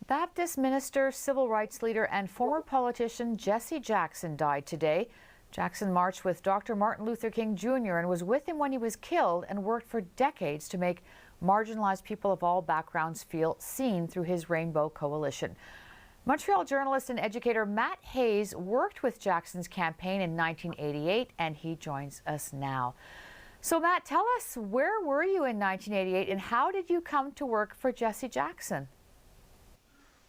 Baptist minister, civil rights leader, and former politician Jesse Jackson died today. Jackson marched with Dr. Martin Luther King Jr. and was with him when he was killed and worked for decades to make marginalized people of all backgrounds feel seen through his Rainbow Coalition. Montreal journalist and educator Matt Hayes worked with Jackson's campaign in 1988, and he joins us now. So Matt, tell us, where were you in 1988 and how did you come to work for Jesse Jackson?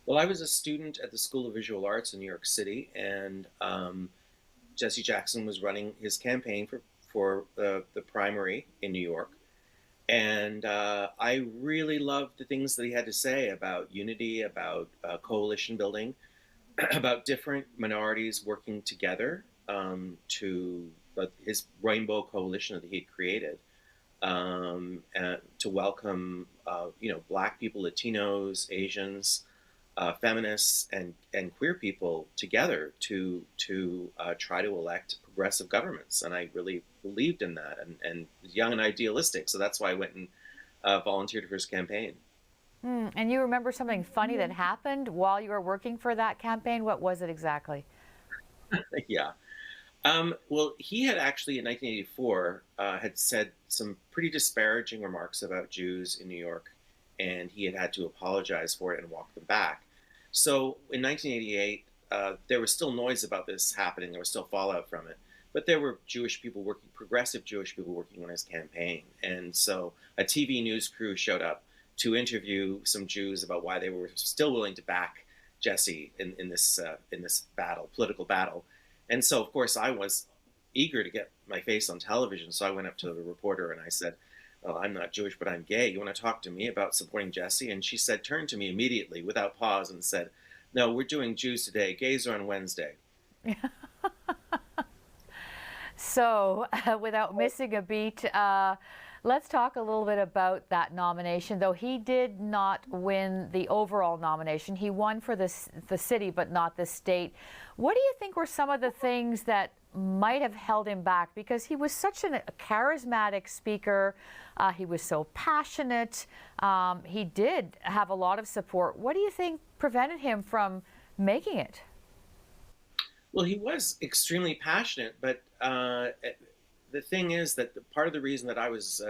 Well, I was a student at the School of Visual Arts in New York City, and Jesse Jackson was running his campaign for the primary in New York. And I really loved the things that he had to say about unity, about coalition building, about different minorities working together to his Rainbow Coalition that he had created, and to welcome Black people, Latinos, Asians, feminists, and queer people together to try to elect progressive governments. And I really believed in that, and was young and idealistic. So that's why I went and volunteered for his campaign. And you remember something funny that happened while you were working for that campaign? What was it exactly? Yeah. Well, he had actually in 1984 had said some pretty disparaging remarks about Jews in New York, and he had to apologize for it and walk them back. So in 1988, there was still noise about this happening. There was still fallout from it. But there were Jewish people working, progressive Jewish people working on his campaign. And so a TV news crew showed up to interview some Jews about why they were still willing to back Jesse in this battle, political battle. And so, of course, I was eager to get my face on television. So I went up to the reporter and I said, "Well, I'm not Jewish, but I'm gay. You want to talk to me about supporting Jesse?" And she said, turned to me immediately without pause and said, "No, we're doing Jews today. Gays are on Wednesday." So, without missing a beat, let's talk a little bit about that nomination. Though he did not win the overall nomination, he won for the city, but not the state. What do you think were some of the things that might have held him back? Because he was such a charismatic speaker. He was so passionate. He did have a lot of support. What do you think prevented him from making it? Well, he was extremely passionate, but the thing is that part of the reason that I was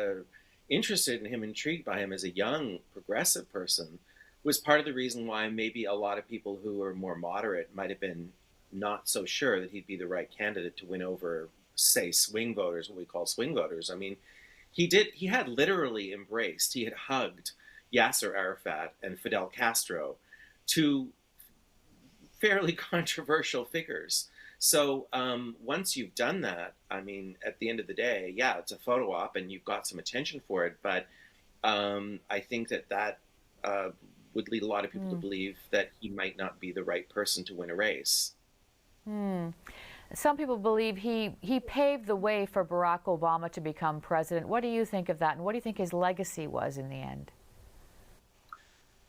interested in him, intrigued by him as a young progressive person, was part of the reason why maybe a lot of people who are more moderate might have been not so sure that he'd be the right candidate to win over, say, swing voters, what we call swing voters. I mean, he had literally embraced, he had hugged Yasser Arafat and Fidel Castro, two fairly controversial figures. So once you've done that, I mean, at the end of the day, yeah, it's a photo op and you've got some attention for it. But I think that would lead a lot of people to believe that he might not be the right person to win a race. Some people believe he paved the way for Barack Obama to become president. What do you think of that? And what do you think his legacy was in the end?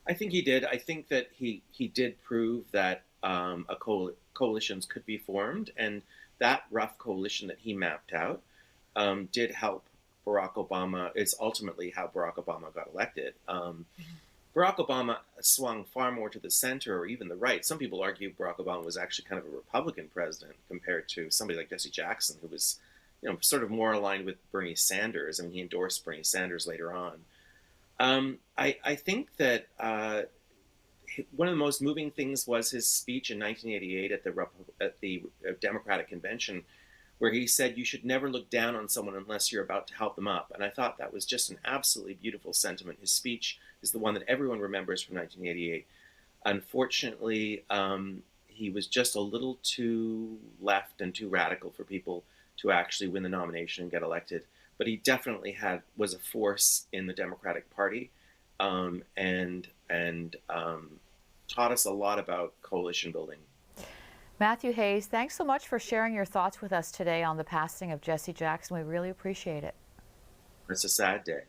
I think he did. I think that he did prove that coalitions could be formed, and that rough coalition that he mapped out did help Barack Obama. It's ultimately how Barack Obama got elected. Barack Obama swung far more to the center or even the right. Some people argue Barack Obama was actually kind of a Republican president compared to somebody like Jesse Jackson, who was, sort of more aligned with Bernie Sanders. I mean, he endorsed Bernie Sanders later on. I think that one of the most moving things was his speech in 1988 at the Democratic Convention, where he said you should never look down on someone unless you're about to help them up. And I thought that was just an absolutely beautiful sentiment. His speech is the one that everyone remembers from 1988. Unfortunately, he was just a little too left and too radical for people to actually win the nomination and get elected. But he definitely was a force in the Democratic Party, and taught us a lot about coalition building. Matthew Hayes, thanks so much for sharing your thoughts with us today on the passing of Jesse Jackson. We really appreciate it. It's a sad day.